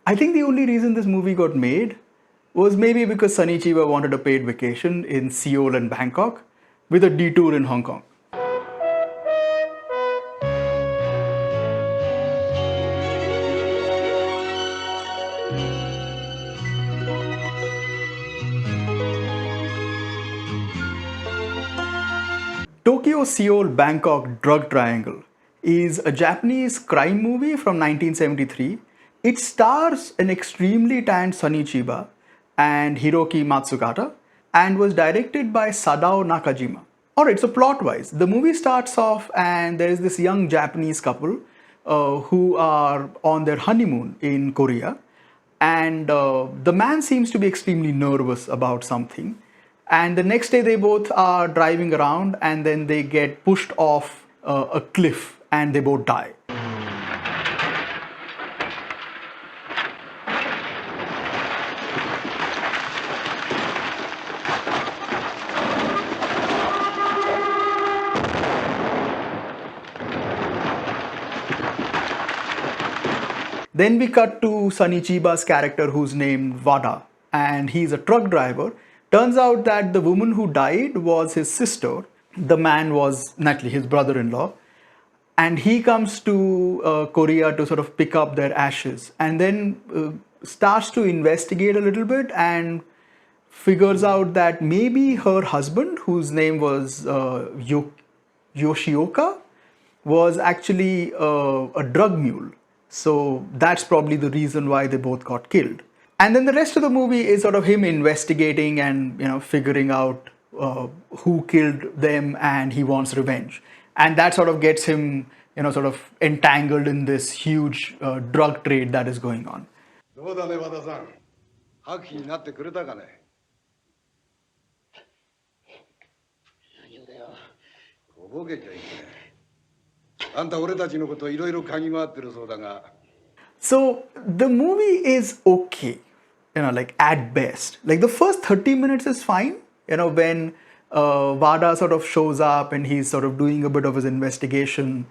I think the only reason this movie got made was maybe because Sonny Chiba wanted a paid vacation in Seoul and Bangkok with a detour in Hong Kong. Tokyo Seoul Bangkok Drug Triangle is a Japanese crime movie from 1973. It stars an extremely tanned Sonny Chiba and Hiroki Matsukata and was directed by Sadao Nakajima. Alright, so plot wise, the movie starts off and there is this young Japanese couple who are on their honeymoon in Korea, and the man seems to be extremely nervous about something, and the next day they both are driving around and then they get pushed off a cliff and they both die. Then we cut to Sonny Chiba's character, who's named Wada, and he's a truck driver. Turns out that the woman who died was his sister. The man was naturally his brother-in-law, and he comes to Korea to sort of pick up their ashes, and then starts to investigate a little bit and figures out that maybe her husband, whose name was Yoshioka, was actually a drug mule. So that's probably the reason why they both got killed. And then the rest of the movie is sort of him investigating and figuring out who killed them, and he wants revenge. And that sort of gets him sort of entangled in this huge drug trade that is going on. どうだね、和田さん。白皮になってくれたかね。何をだよ。とぼけちゃいけない。あんた俺たちのこといろいろ嗅ぎ回ってるそうだが。So the movie is okay, like at best. Like the first 30 minutes is fine, when Wada sort of shows up and he's sort of doing a bit of his investigation,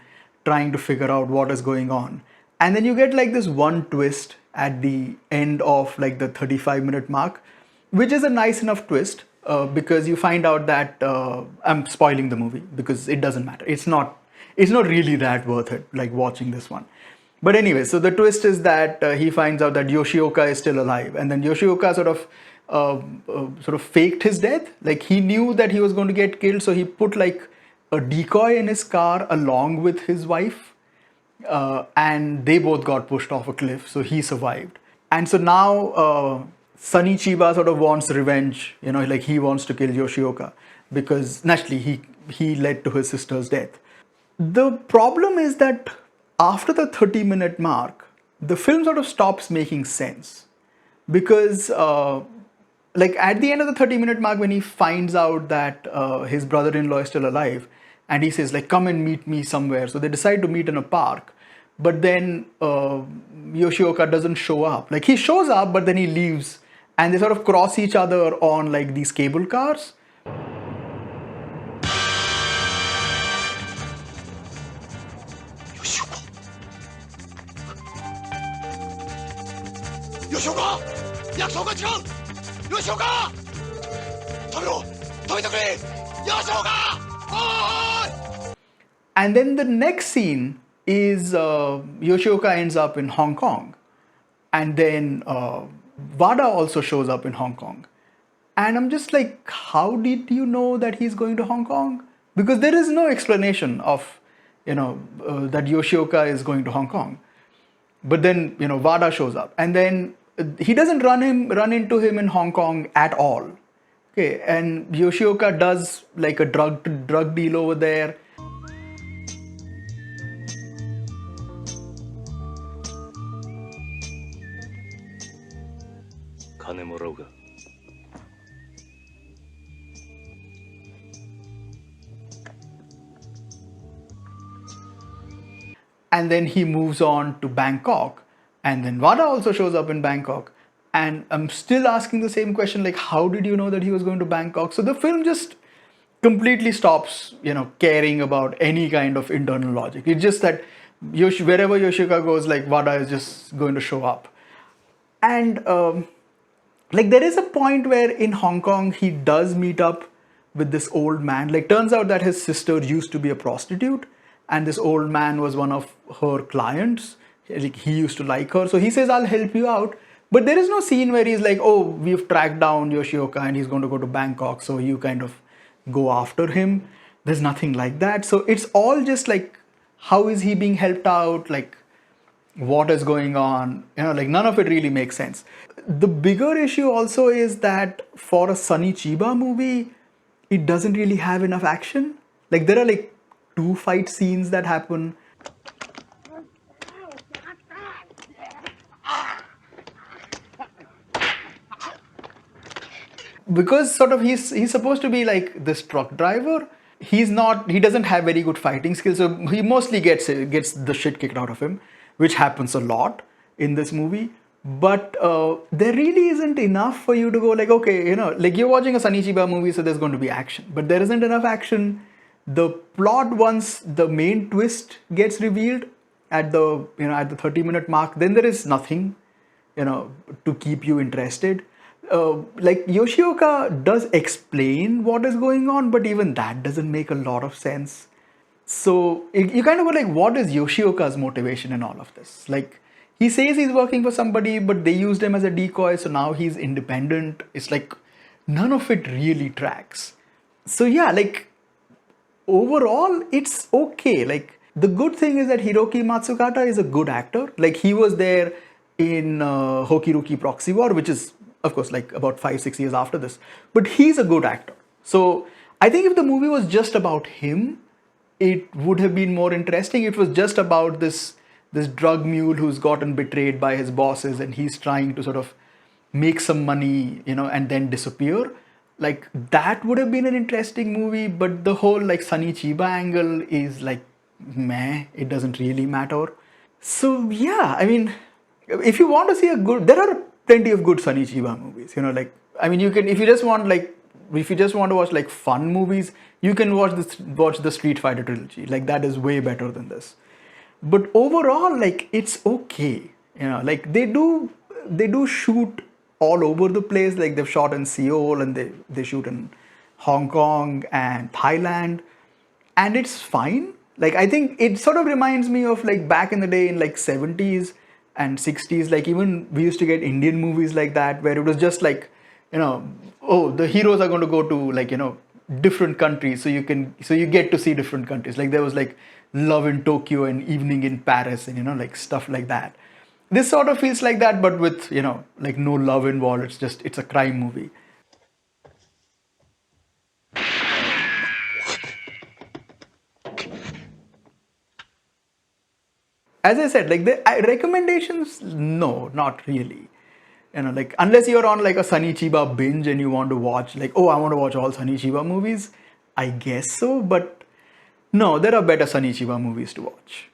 trying to figure out what is going on. And then you get like this one twist at the end of like the 35-minute mark, which is a nice enough twist because you find out that I'm spoiling the movie because it doesn't matter. It's not really that worth it, like watching this one. But anyway, so the twist is that he finds out that Yoshioka is still alive, and then Yoshioka sort of faked his death. Like he knew that he was going to get killed, so he put like a decoy in his car along with his wife, and they both got pushed off a cliff, so he survived. And so now Sonny Chiba sort of wants revenge, like he wants to kill Yoshioka because naturally he led to his sister's death. The problem is that after the 30-minute mark, the film sort of stops making sense because like at the end of the 30-minute mark, when he finds out that his brother-in-law is still alive, and he says like, come and meet me somewhere. So they decide to meet in a park, but then Yoshioka doesn't show up. Like he shows up, but then he leaves, and they sort of cross each other on like these cable cars. Yoshioka! 約束が違う! Yoshioka! 止めろ! 止めてくれ! Yoshioka! And then the next scene is Yoshioka ends up in Hong Kong, and then Wada also shows up in Hong Kong. And I'm just like, how did you know that he's going to Hong Kong? Because there is no explanation of that Yoshioka is going to Hong Kong. But then Wada shows up, and then he doesn't run into him in Hong Kong at all. Okay, and Yoshioka does like a drug deal over there. And then he moves on to Bangkok, and then Wada also shows up in Bangkok. And I'm still asking the same question, like, how did you know that he was going to Bangkok? So the film just completely stops, caring about any kind of internal logic. It's just that wherever Yoshioka goes, like, Wada is just going to show up. And like there is a point where in Hong Kong he does meet up with this old man. Like turns out that his sister used to be a prostitute, and this old man was one of her clients. Like he used to like her, so he says, "I'll help you out." But there is no scene where he's like, "Oh, we've tracked down Yoshioka and he's going to go to Bangkok, so you kind of go after him." There's nothing like that. So it's all just like, how is he being helped out? Like what is going on, like none of it really makes sense. The bigger issue also is that for a Sonny Chiba movie, it doesn't really have enough action. Like there are like two fight scenes that happen, because sort of he's supposed to be like this truck driver. He doesn't have very good fighting skills, so he mostly gets the shit kicked out of him, which happens a lot in this movie. But there really isn't enough for you to go like, okay, like you're watching a Sunny Chiba movie, so there's going to be action, but there isn't enough action. The plot, once the main twist gets revealed at the 30-minute mark, then there is nothing to keep you interested. Like Yoshioka does explain what is going on, but even that doesn't make a lot of sense. So you kind of go like, what is Yoshioka's motivation in all of this? Like he says he's working for somebody, but they used him as a decoy, so now he's independent. It's like none of it really tracks. So yeah, like overall, it's okay. Like the good thing is that Hiroki Matsukata is a good actor. Like he was there in Hokiruki Proxy War, which is of course like about 5-6 years after this. But he's a good actor. So I think if the movie was just about him, it would have been more interesting. It was just about this drug mule who's gotten betrayed by his bosses, and he's trying to sort of make some money, and then disappear. Like that would have been an interesting movie, but the whole like Sunny Chiba angle is like meh, it doesn't really matter. So yeah, I mean, if you want to see a good, there are plenty of good Sunny Chiba movies. Like I mean, you can, if you just want to watch like fun movies, you can watch the Street Fighter trilogy. Like that is way better than this. But overall, like it's okay. Like they do shoot all over the place. Like they've shot in Seoul, and they shoot in Hong Kong and Thailand, and it's fine. Like I think it sort of reminds me of like back in the day in like 70s and 60s. Like even we used to get Indian movies like that, where it was just like, oh, the heroes are going to go to like different countries, so you get to see different countries. Like there was like Love in Tokyo and Evening in Paris, and like stuff like that. This sort of feels like that, but with like no love involved. It's a crime movie. As I said, like recommendations, no, not really. Like unless you're on like a Sunny Chiba binge and you want to watch like, oh, I want to watch all Sunny Chiba movies, I guess so. But no, there are better Sunny Chiba movies to watch.